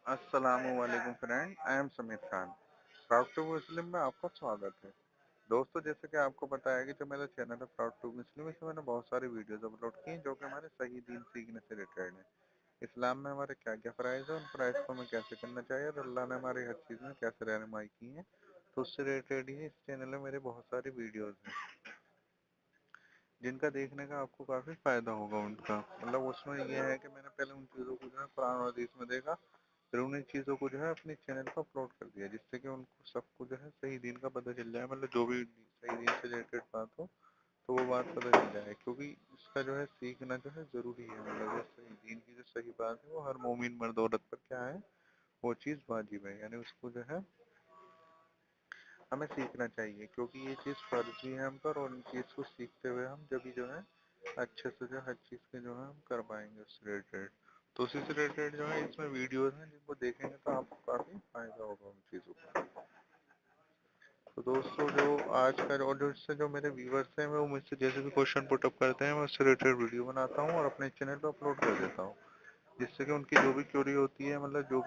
अस्सलामुअलैकुम friend, I am Sameer Khan. Proud to Muslim में आपका स्वागत है। दोस्तों, जैसे कि आपको पता है कि जो मेरा चैनल है प्राउड टू मुस्लिम, इसमें मैंने बहुत सारी वीडियोस अपलोड की हैं जो कि हमारे सही दीन सीखने से रिलेटेड है। इस्लाम में हमारे क्या क्या फ़राइज़ है, उन फ़राइज़ को हमें कैसे करना चाहिए और अल्लाह ने हमारी हर चीज़ में कैसे रहनुमाई की है, तो उससे रिलेटेड ही इस चैनल में मेरे बहुत सारी वीडियोज़ हैं जिनका देखने का आपको काफ़ी फ़ायदा होगा। उनका मतलब उसमें यह है कि मैंने पहले उन चीज़ों को जो है कुरान और हदीस में देखा, फिर उन्हीं चीज़ों को जो है अपने चैनल पर अपलोड कर दिया, जिससे कि उनको सबको जो है सही दीन का पता चल जाए। मतलब जो भी सही दीन से रिलेटेड बात हो तो वो बात पता चल जाए, क्योंकि इसका जो है सीखना जो है ज़रूरी है। मतलब ये सही दीन की जो सही बात है वो हर मोमिन मर्द औरत पर क्या है, वो चीज़ वाजिब है, यानी उसको जो है हमें सीखना चाहिए, क्योंकि ये चीज़ फर्ज भी है हम पर, और इन चीज़ को सीखते हुए हम जब भी जो है अच्छे से जो हर चीज़ के जो है हम कर पाएंगे उससे रिलेटेड। तो उसी से रिलेटेड जो है इसमें वीडियोस हैं जिनको देखेंगे तो आपको काफ़ी फायदा होगा उन चीज़ों का। तो दोस्तों, जो आज का जो इससे जो मेरे व्यूवर्स हैं, मैं वो मुझसे जैसे भी क्वेश्चन पुटअप करते हैं, मैं उससे रिलेटेड वीडियो बनाता हूँ और अपने चैनल पर अपलोड कर देता हूँ, जिससे कि उनकी जो भी क्वेरी होती है, मतलब जो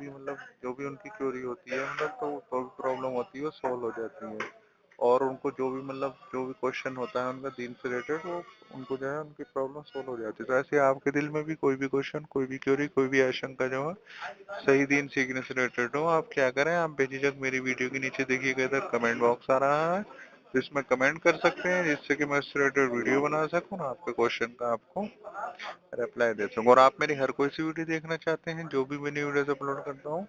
भी उनकी क्वेरी होती है, मतलब तो प्रॉब्लम होती है वो सॉल्व हो जाती है। और उनको जो भी क्वेश्चन होता है उनका दीन से रिलेटेड, वो उनको जो है उनकी प्रॉब्लम सॉल्व हो जाती है। तो ऐसे आपके दिल में भी कोई भी क्वेश्चन, कोई भी क्वेरी, कोई भी आशंका जो है सही दीन सीखने से रिलेटेड हो, आप क्या करें, आप बेझिझक मेरी वीडियो के नीचे देखिएगा, इधर कमेंट बॉक्स आ रहा है, तो इसमें कमेंट कर सकते हैं, जिससे कि मैं इससे रिलेटेड वीडियो बना सकूँ, आपके क्वेश्चन का आपको रिप्लाई दे सकूँ। और आप मेरी हर कोई सी वीडियो देखना चाहते हैं, जो भी मैं न्यू वीडियोस अपलोड करता हूँ,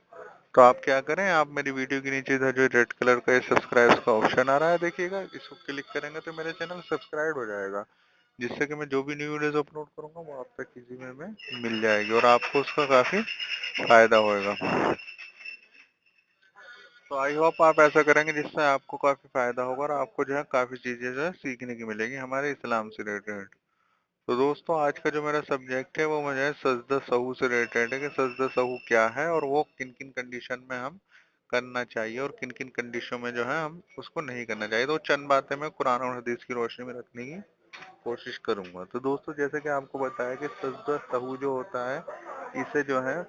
तो आप क्या करें, आप मेरी वीडियो के नीचे इधर जो रेड कलर का सब्सक्राइब का ऑप्शन आ रहा है, देखिएगा, इसको क्लिक करेंगे तो मेरा चैनल सब्सक्राइब हो जाएगा, जिससे कि मैं जो भी न्यू वीडियोस अपलोड करूंगा वो आप तक इजी में मिल जाएगी और आपको उसका काफी फायदा होएगा। तो आई होप आप ऐसा करेंगे, जिससे आपको काफी फायदा होगा और आपको जो है काफी चीजें जो है सीखने की मिलेगी हमारे इस्लाम से रिलेटेड। तो दोस्तों, आज का जो मेरा सब्जेक्ट है वो मुझे सजदा सहू से रिलेटेड है, कि सजदा सहू क्या है और वो किन किन कंडीशन में हम करना चाहिए और किन किन कंडीशन में जो है हम उसको नहीं करना चाहिए। तो चंद बातें मैं कुरान और हदीस की रोशनी में रखने की कोशिश करूंगा। तो दोस्तों, जैसे कि आपको बताया कि सजदा सहू जो होता है, इसे जो है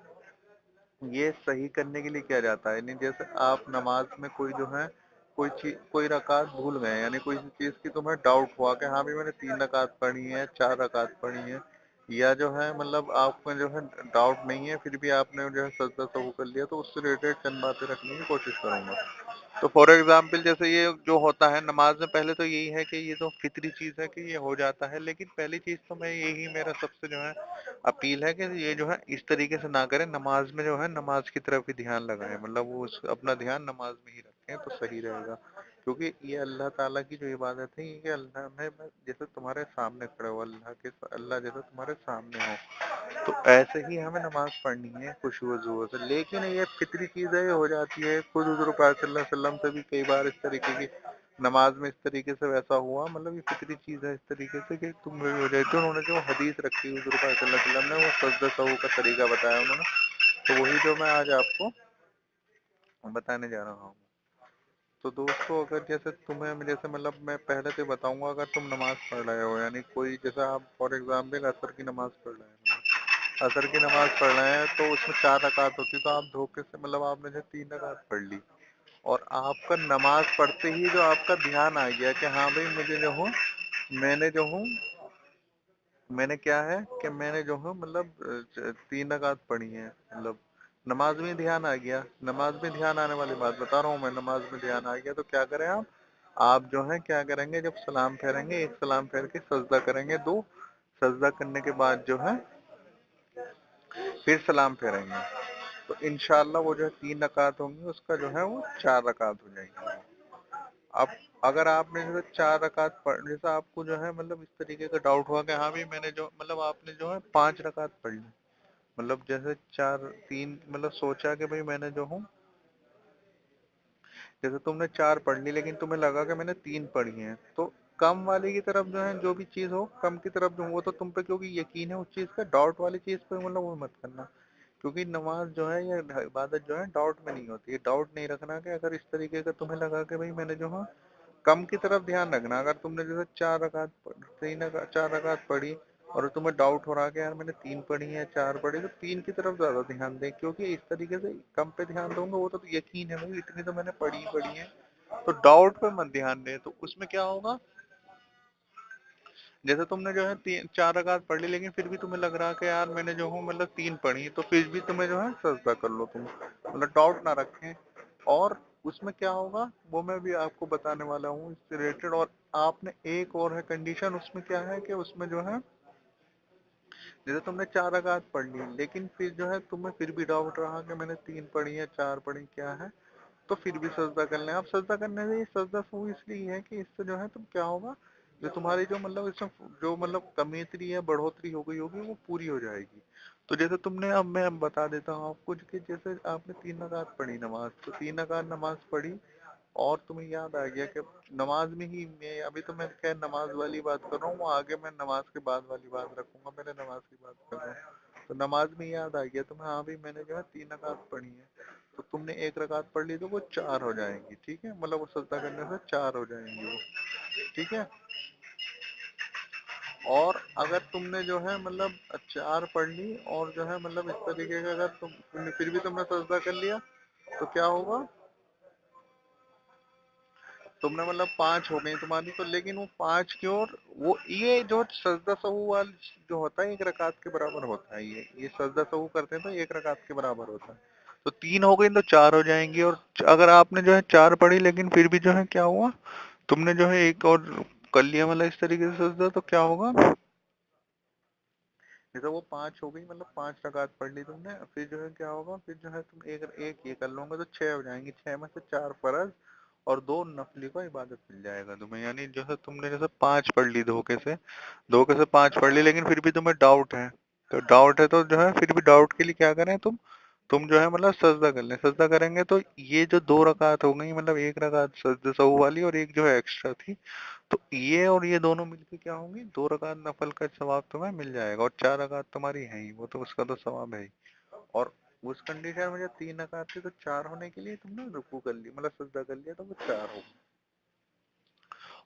ये सही करने के लिए किया जाता है। यानी जैसे आप नमाज में कोई जो है कोई चीज, कोई रकात भूल गए, यानी कोई चीज की तुम्हें डाउट हुआ कि हाँ भी मैंने 3 रकात पढ़ी है, 4 रकात पढ़ी है, या जो है मतलब आपको जो है डाउट नहीं है, फिर भी आपने जो है सजदा सहू कर लिया, तो उससे रिलेटेड चंद बातें रखने की कोशिश करूंगा। तो फॉर एग्जाम्पल, जैसे ये जो होता है नमाज में, पहले तो यही है कि ये तो फितरी चीज है कि ये हो जाता है, लेकिन पहली चीज तो मैं यही, मेरा सबसे जो है अपील है कि ये जो है इस तरीके से ना करें, नमाज में जो है नमाज की तरफ ही ध्यान लगाएं, मतलब वो अपना ध्यान नमाज में ही रखें तो सही रहेगा। क्योंकि ये अल्लाह ताला की जो इबादत है, ये अल्लाह ने जैसे तुम्हारे सामने खड़े हो, अल्लाह जैसे तुम्हारे सामने हो, तो ऐसे ही हमें नमाज पढ़नी है खुशू वजू से। लेकिन ये फितरी चीजें हो जाती है, खुद हुजूर पाक सल्लल्लाहु अलैहि वसल्लम से भी कई बार इस तरीके की नमाज में इस तरीके से वैसा हुआ, मतलब ये फितरी चीज है इस तरीके से कि तुम भी हो जाए। तो उन्होंने जो हदीस रखी हुजूर पाक सल्लल्लाहु अलैहि वसल्लम ने, वो सजदा सहू का तरीका बताया उन्होंने, तो वही जो मैं आज आपको बताने जा रहा हूँ। तो दोस्तों, अगर जैसे तुम्हें जैसे मतलब मैं पहले से बताऊंगा, अगर तुम नमाज पढ़ रहे हो, यानी कोई जैसे आप फॉर एग्जाम्पल असर की नमाज पढ़ रहे हैं, असर की नमाज पढ़ रहे हैं, तो उसमें 4 रकात होती, तो आप धोखे से मतलब आपने जो 3 रकात पढ़ ली, और आपका नमाज पढ़ते ही जो आपका ध्यान आ गया कि हाँ भाई मुझे जो हूँ, मैंने जो हूँ मैंने क्या है कि मैंने जो है मतलब 3 रकात पढ़ी है, मतलब नमाज में ध्यान आ गया। नमाज में ध्यान आने वाली बात बता रहा हूँ मैं, नमाज में ध्यान आ गया तो क्या करें आप जो है क्या करेंगे, जब सलाम फेरेंगे, एक सलाम फेर के सजदा करेंगे, दो सजदा करने के बाद जो है फिर सलाम फेरेंगे, तो इंशाल्लाह वो जो है 3 रकात होंगी, उसका जो है वो 4 रकात हो जाएंगे। अब अगर आपने जैसे 4 रकात पढ़, जैसे आपको जो है मतलब इस तरीके का डाउट हुआ कि हाँ भाई मैंने जो मतलब आपने जो है 5 रकात पढ़ ली, मतलब जैसे चार तीन मतलब सोचा कि भाई मैंने जो हूँ, जैसे तुमने 4 पढ़ ली लेकिन तुम्हें लगा कि मैंने 3 पढ़ी हैं, तो कम वाले की तरफ जो है, जो भी चीज हो कम की तरफ जो वो तो तुम पे क्योंकि यकीन है उस चीज का, डाउट वाली चीज पे मतलब वो मत करना। क्योंकि नमाज जो है या इबादत जो है डाउट में नहीं होती है, डाउट नहीं रखना कि अगर इस तरीके का तुम्हें लगा कि भाई मैंने जो है कम की तरफ ध्यान रखना। अगर तुमने जैसे 4 रकात 3 4 रकात पढ़ी और तुम्हें डाउट हो रहा है कि यार मैंने 3 पढ़ी है 4 पढ़ी, तो 3 की तरफ ज्यादा ध्यान दें, क्योंकि इस तरीके से कम पे ध्यान दोगे वो तो यकीन है भाई इतनी तो मैंने पढ़ी ही पढ़ी है, तो डाउट पे मत ध्यान दें। तो उसमें क्या होगा, जैसे तुमने जो है 4 रकात पढ़ ली, लेकिन फिर भी तुम्हें लग रहा है कि यार मैंने जो हूँ मतलब 3 पढ़ी, तो फिर भी तुम्हें जो है सजदा कर लो तुम, मतलब डाउट ना रखें। और उसमें क्या होगा वो मैं भी आपको बताने वाला हूँ इससे रिलेटेड। और आपने एक और है कंडीशन, उसमें क्या है कि उसमें जो है जैसे तुमने 4 रकात पढ़ ली, लेकिन फिर जो है तुम्हें फिर भी डाउट रहा कि मैंने 3 पढ़ी है 4 पढ़ी क्या है, तो फिर भी सजदा कर लें। आप सजदा करने से सजदा सू इसलिए है कि इससे जो है तुम क्या होगा, जो तुम्हारी जो मतलब इसमें जो मतलब कमीतरी है बढ़ोतरी हो गई होगी वो पूरी हो जाएगी। तो जैसे तुमने, अब मैं बता देता हूँ आपको कि जैसे आपने 3 रकात पढ़ी नमाज, तो 3 रकात नमाज पढ़ी और तुम्हें याद आ गया कि नमाज में ही मैं अभी तो मैं खैर नमाज वाली बात कर रहा हूँ, वो आगे मैं नमाज के बाद वाली बात रखूंगा, पहले नमाज की बात कर रहा हूँ। तो नमाज में याद आ गया तुम्हें, हाँ भाई मैंने जो है 3 रकात पढ़ी है, तो तुमने 1 रकात पढ़ ली तो वो 4 हो जाएंगी, ठीक है, मतलब वो सजदा करने से 4 हो जाएंगी वो, ठीक है। और अगर तुमने जो है मतलब 4 पढ़ ली और जो है मतलब इस तरीके का अगर फिर भी तुमने सजदा कर लिया, तो क्या होगा, तुमने मतलब 5 हो गई तुम्हारी, तो लेकिन वो 5 की ओर वो ये जो सजदा सहू वाल जो होता है 1 रकात के बराबर होता है, ये सजदा सहू करते हैं तो 1 रकात के बराबर होता है। तो 3 हो गई तो 4 हो जाएंगी। और अगर आपने जो है 4 पढ़ी लेकिन फिर भी जो है क्या हुआ, तुमने जो है एक और कर लिया मतलब इस तरीके से सजदा, तो क्या होगा, जैसे वो 5 हो गई मतलब 5 रकात पढ़ ली तुमने, फिर जो है क्या होगा, फिर जो है तुम एक एक ये कर लोगे तो 6 हो जाएंगी, 6 में से 4 फर्ज और 2 नफली को इबादत मिल जाएगा तुम्हें। यानी जो है तुमने जैसे 5 पढ़ ली धोखे से 5 पढ़ ली, लेकिन फिर भी तुम्हें डाउट है, तो डाउट है तो जो है फिर भी डाउट के लिए क्या करें, तुम जो है मतलब सजदा कर लें। सजदा करेंगे तो ये जो 2 रकात हो गई, मतलब 1 रकात सजदे सहू वाली और एक जो है एक्स्ट्रा थी, तो ये और ये दोनों मिलके क्या होंगी, 2 रकात नफल का सवाब तुम्हें मिल जाएगा। और 4 रकात तुम्हारी है ही, वो तो उसका तो सवाब है ही। और उस कंडीशन में जब 3 रकात थी तो 4 होने के लिए तुमने रुकू कर ली, मतलब सजदा कर लिया, तो वो 4 हो।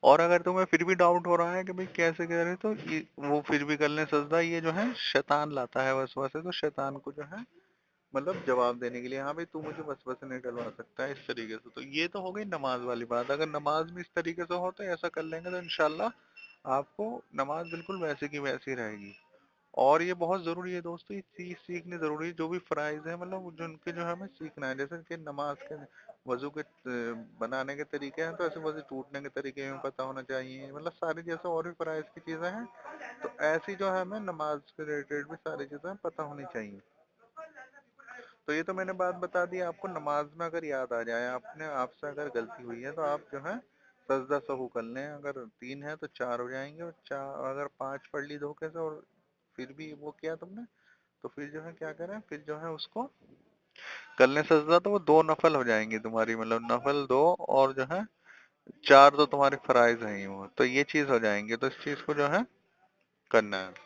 और अगर तुम्हें फिर भी डाउट हो रहा है कि भाई कैसे कह रहे, तो ये वो फिर भी कर लें सजदा, ये जो है शैतान लाता है वसवसे, तो शैतान को जो है मतलब जवाब देने के लिए, हाँ भाई तू मुझे वसवसे नहीं डलवा सकता है इस तरीके से। तो ये तो हो गई नमाज वाली बात। अगर नमाज में इस तरीके से हो तो ऐसा कर लेंगे तो इंशाल्लाह आपको नमाज बिल्कुल वैसे की वैसी रहेगी। और ये बहुत जरूरी है दोस्तों, ये चीज सीखनी जरूरी है, जो भी फराइज है मतलब जिनके जो हमें सीखना है, जैसे कि नमाज के वजू के बनाने के तरीके हैं, तो ऐसे वजू टूटने के तरीके हमें पता होना चाहिए, मतलब सारी जैसे और भी फराइज की चीजें हैं, तो ऐसी जो है हमें नमाज के रिलेटेड भी सारी चीजें पता होनी चाहिए। तो ये तो मैंने बात बता दी आपको। नमाज में अगर याद आ जाए आपने, आपसे अगर गलती हुई है तो आप जो है सजदा सहू कर लें, अगर 3 है तो 4 हो जाएंगे, और 4 अगर 5 पढ़ ली धोखे से और फिर भी वो किया तुमने, तो फिर जो है क्या करें, फिर जो है उसको कर लें सजदा, तो वो 2 नफल हो जाएंगी तुम्हारी, मतलब नफल 2 और जो है 4 तो तुम्हारे फराइज हैं ही, वो तो ये चीज हो जाएंगे। तो इस चीज को जो है करना है।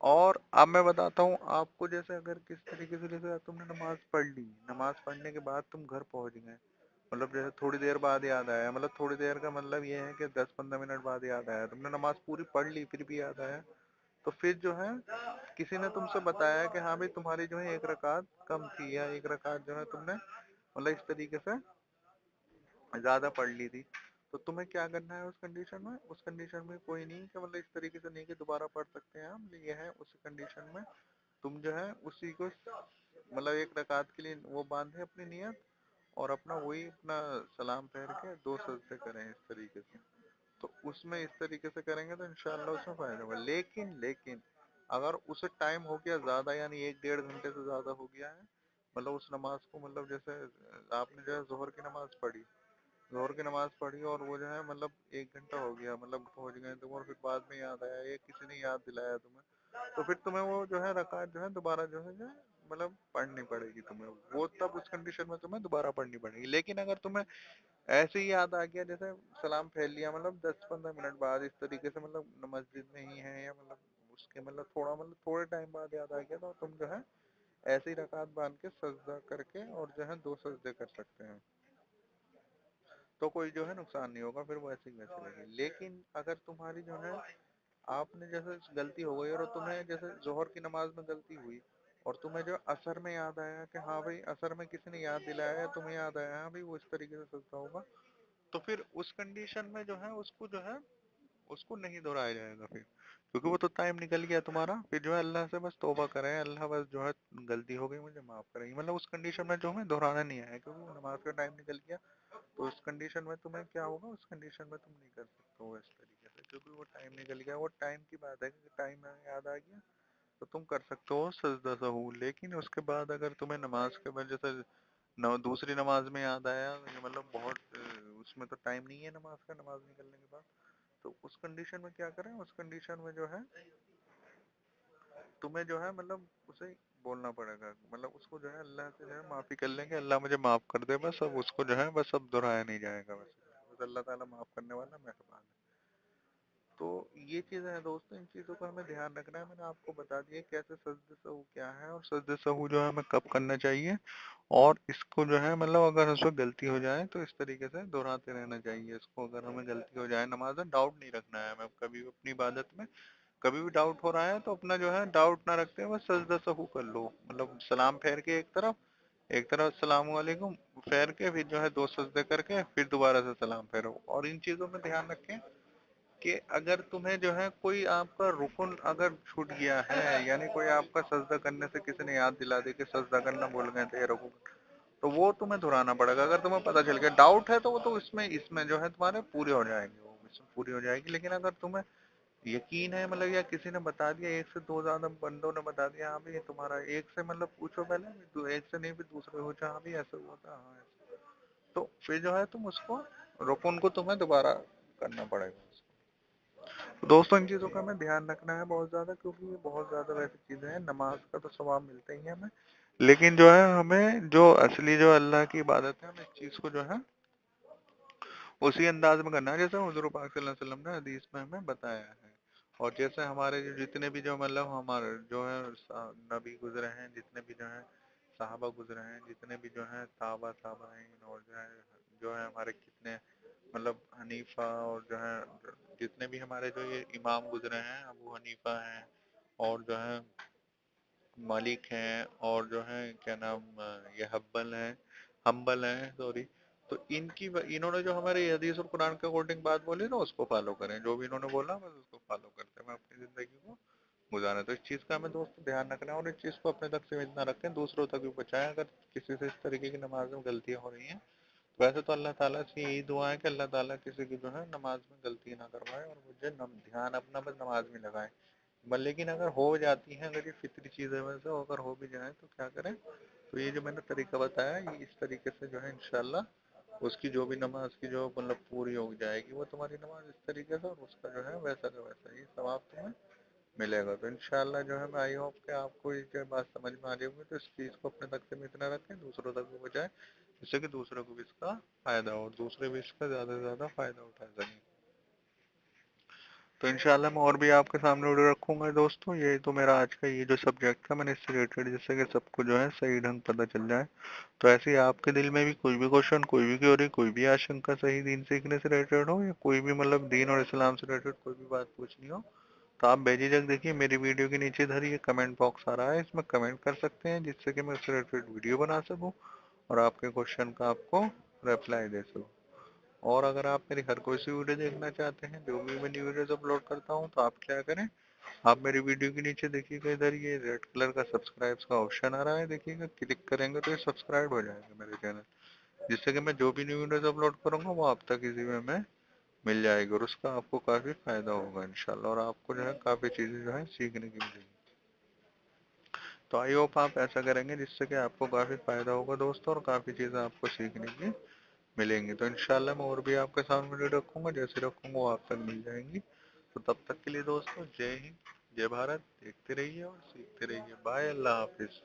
और अब मैं बताता हूँ आपको, जैसे अगर किस तरीके से, जैसे तुमने नमाज पढ़ ली, नमाज पढ़ने के बाद तुम घर पहुंच गए, मतलब जैसे थोड़ी देर बाद याद आया, मतलब थोड़ी देर का मतलब ये है कि 10-15 मिनट बाद याद आया, तुमने नमाज पूरी पढ़ ली फिर भी याद आया, तो फिर जो है किसी ने तुमसे बताया कि हाँ भाई तुम्हारी जो है 1 रकात कम थी, या 1 रकात जो है तुमने मतलब इस तरीके से ज्यादा पढ़ ली थी, तो तुम्हें क्या करना है उस कंडीशन में, उस कंडीशन में कोई नहीं कि मतलब इस तरीके से नहीं कि दोबारा पढ़ सकते हैं हम, ये है उस कंडीशन में तुम जो है उसी को मतलब 1 रकात के लिए वो बांधे अपनी नियत, और अपना वही अपना सलाम फेर के 2 सजदे करें इस तरीके से। तो उसमें इस तरीके से करेंगे तो इंशाल्लाह उसमें फायदा होगा। लेकिन लेकिन अगर उसे टाइम हो गया ज्यादा, यानी 1-1.5 घंटे से ज्यादा हो गया है, मतलब उस नमाज को, मतलब जैसे आपने जो है जोहर की नमाज पढ़ी, जोहर की नमाज पढ़ी और वो जो है मतलब 1 घंटा हो गया, मतलब पहुंच गए तुम, और फिर बाद में याद आया, ये किसी ने याद दिलाया तुम्हें, तो फिर तुम्हें वो जो है रकात जो है दोबारा जो है मतलब पढ़नी पड़ेगी तुम्हें, वो तब उस कंडीशन में तुम्हें दोबारा पढ़नी पड़ेगी। लेकिन अगर तुम्हें ऐसे ही याद आ गया, जैसे सलाम फैल लिया मतलब 10-15 मिनट बाद इस तरीके से, मतलब मस्जिद में ही है, या मतलब उसके मतलब थोड़ा मतलब थोड़े टाइम बाद याद आ गया, तो तुम जो है ऐसे ही रकात बांध के सजदा करके और जो है 2 सजदे कर सकते हैं, तो कोई जो है नुकसान नहीं होगा, फिर वो ऐसे ही वैसे रहेगी। लेकिन अगर तुम्हारी जो है آپ نے جیسے غلطی ہو گئی اور تمہیں جیسے ظہر کی نماز میں غلطی ہوئی اور تمہیں جو اثر میں یاد آیا کہ ہاں بھائی اثر میں کسی نے یاد دلایا ہے، تمہیں یاد آیا ہاں بھائی وہ اس طریقے سے سجدہ ہوگا، تو پھر اس کنڈیشن میں جو ہے اس کو جو ہے اس کو نہیں دہرایا جائے گا پھر، کیونکہ وہ تو ٹائم نکل گیا تمہارا، پھر جو ہے اللہ سے بس توبہ کریں، اللہ بس جو ہے غلطی ہو گئی مجھے معاف کریں، مطلب اس کنڈیشن میں جو ہمیں دہرانا نہیں آیا کیونکہ وہ نماز کا ٹائم نکل گیا، تو اس کنڈیشن میں تمہیں کیا ہوگا، اس کنڈیشن میں تم نہیں کر سکتے ہو اس طریقے سے، کیونکہ وہ ٹائم نکل گیا، وہ ٹائم کی بات ہے کہ ٹائم میں یاد آ گیا تو تم کر سکتے ہو سجدہ سہو، لیکن اس کے بعد اگر تمہیں نماز کے بعد جیسے دوسری نماز میں یاد آیا، مطلب بہت اس میں تو ٹائم نہیں ہے نماز کا، نماز نکلنے کے بعد، تو اس کنڈیشن میں کیا کریں، اس کنڈیشن میں جو ہے تمہیں جو ہے مطلب اسے بولنا پڑے گا، مطلب اس کو جو ہے اللہ سے جو ہے معافی کر لیں گے، اللہ مجھے معاف کر دے، بس اب اس کو جو ہے بس اب دہرایا نہیں جائے گا، بس اللہ تعالیٰ معاف کرنے والا مہربان ہے۔ تو یہ چیزیں ہیں دوستو، ان چیزوں کا ہمیں دھیان رکھنا ہے، میں نے آپ کو بتا دیا کیسے سجد سہو کیا ہے اور سجد سہو جو ہے ہمیں کب کرنا چاہیے، اور اس کو جو ہے مطلب اگر اس وقت غلطی ہو جائے تو اس طریقے سے دہراتے رہنا چاہیے اس کو، اگر ہمیں غلطی ہو جائے نماز میں ڈاؤٹ نہیں رکھنا ہے ہمیں کبھی بھی اپنی عبادت میں، کبھی بھی ڈاؤٹ ہو رہا ہے تو اپنا جو ہے ڈاؤٹ نہ رکھتے ہوئے سجدہ سہو کر لو، مطلب سلام پھیر کے ایک طرف السلام علیکم پھیر کے پھر جو ہے دو سجدے کر کے پھر دوبارہ سے سلام پھیرو، اور ان چیزوں میں دھیان رکھیں کہ اگر تمہیں جو ہے کوئی آپ کا رکن اگر چھوٹ گیا ہے، یعنی کوئی آپ کا سجدہ کرنے سے کسی نے یاد دلا دی کہ سجدہ کرنا بھول گئے تھے یا رکوع، تو وہ تمہیں دہرانا پڑے گا، اگر تمہیں پتہ چل گیا ڈاؤٹ ہے تو وہ تو اس میں جو ہے تمہارے پورے ہو جائیں گے، وہ اس میں پوری ہو جائے گی، لیکن اگر تمہیں یقین ہے مطلب یا کسی نے بتا دیا، ایک سے دو زیادہ بندوں نے بتا دیا ہاں بھی تمہارا ایک سے مطلب پوچھو پہلے، ایک سے نہیں بھی دوسرے پوچھا ہاں بھی ایسا ہوا تھا ہاں ایسا، تو پھر جو ہے تم اس کو رکن کو تمہیں دوبارہ کرنا پڑے گا اس کو۔ دوستوں ان چیزوں کا ہمیں دھیان رکھنا ہے بہت زیادہ، کیونکہ یہ بہت زیادہ ویسی چیزیں ہیں، نماز کا تو ثواب ملتا ہی ہے ہمیں، لیکن جو ہے ہمیں جو اصلی جو اللہ کی عبادت ہے ہمیں اس چیز کو جو ہے اسی انداز میں کرنا ہے جیسے حضور پاک صلی اللہ علیہ وسلم نے حدیث میں ہمیں بتایا ہے، اور جیسے ہمارے جتنے بھی جو مطلب ہمارے جو ہے نبی گزرے ہیں، جتنے بھی جو ہیں صحابہ گزرے ہیں، جتنے بھی جو ہیں تابعین اور جو ہے ہمارے کتنے مطلب حنیفہ اور جو ہے جتنے بھی ہمارے جو یہ امام گزرے ہیں، ابو حنیفہ ہیں اور جو ہے مالک ہیں اور جو ہے کیا نام یہ حنبل ہیں سوری، تو انہوں نے جو ہمارے حدیث اور قرآن کے اکارڈنگ بات بولی نا اس کو فالو کریں، جو بھی انہوں نے بولا بس اس کو فالو کرتے ہیں اپنی زندگی کو گزاریں، تو اس چیز کا ہمیں دوست دھیان رکھنا ہے، اور اس چیز کو اپنے تک سیمت نہ رکھیں، دوسروں تک بھی پہنچائیں، اگر کسی سے اس طریقے کی نماز میں غلطیاں ہو رہی ہیں، ویسے تو اللہ تعالیٰ سے یہی دعا ہے کہ اللہ تعالیٰ کسی کی جو ہے نماز میں غلطی نہ کروائے اور مجھے دھیان اپنا بس نماز میں لگائے، لیکن اگر ہو جاتی ہیں، اگر یہ فطری چیزیں میں سے اگر ہو بھی جائیں تو کیا کریں، تو یہ جو میں نے طریقہ بتایا یہ اس طریقے سے جو ہے انشاءاللہ اس کی جو بھی نماز کی جو مطلب پوری ہو جائے گی وہ تمہاری نماز اس طریقے سے، اور اس کا جو ہے ویسا کا ویسا یہ ثواب تمہیں ملے گا، تو انشاءاللہ جو ہے میں آئی ہوپ کہ آپ کو یہ جو بات سمجھ میں آ رہی ہوگی، تو اس چیز کو اپنے تک سیمت نہ رکھیں، دوسروں تک بھی پہنچائیں، جس سے کہ دوسروں کو بھی اس کا فائدہ ہو اور دوسرے بھی اس کا زیادہ سے زیادہ فائدہ اٹھا سکیں۔ تو انشاءاللہ میں اور بھی آپ کے سامنے ویڈیو رکھوں گا دوستوں، یہ تو میرا آج کا یہ جو سبجیکٹ تھا میں نے اس سے ریلیٹڈ، جس سے کہ سب کو جو ہے صحیح ڈھنگ پتہ چل جائے، تو ایسے ہی آپ کے دل میں بھی کوئی بھی کوشچن، کوئی بھی کیوری، کوئی بھی آشنکا صحیح دین سیکھنے سے ریلیٹڈ ہو، یا کوئی بھی مطلب دین اور اسلام سے ریلیٹڈ کوئی بھی بات پوچھنی ہو، تو آپ بے جھجک دیکھیے میری ویڈیو کے نیچے ادھر یہ کمنٹ باکس آ رہا ہے، اس میں کمنٹ کر سکتے ہیں، جس سے کہ میں اس سے ریلیٹڈ ویڈیو بنا سکوں اور آپ کے کوشچن کا آپ کو ریپلائی دے سکوں۔ اور اگر آپ میری ہر کوئی سی ویڈیو دیکھنا چاہتے ہیں، جو بھی میں نیو ویڈیوز اپلوڈ کرتا ہوں، تو آپ کیا کریں، آپ میری ویڈیو کے نیچے دیکھیے گا ادھر یہ ریڈ کلر کا سبسکرائب کا آپشن آ رہا ہے، دیکھیے گا کلک کریں گے تو یہ سبسکرائب ہو جائے گا میرے چینل، جس سے کہ میں جو بھی نیو ویڈیوز اپلوڈ کروں گا وہ آپ تک اسی میں مل جائے گی، اور اس کا آپ کو کافی فائدہ ہوگا انشاءاللہ، اور آپ کو جو ہے کافی چیزیں جو ہے سیکھنے کی ملے گی، تو آئی ہوپ آپ ایسا کریں گے جس سے کہ آپ کو کافی فائدہ ہوگا دوستوں، اور کافی چیزیں آپ کو سیکھنے کی ملیں گی، تو انشاءاللہ میں اور بھی آپ کے سامنے ویڈیو رکھوں گا، جیسے رکھوں گا وہ آپ تک مل جائیں گی، تو تب تک کے لیے دوستوں جے ہند جے بھارت، دیکھتے رہیے اور سیکھتے رہیے، بائے، اللہ حافظ۔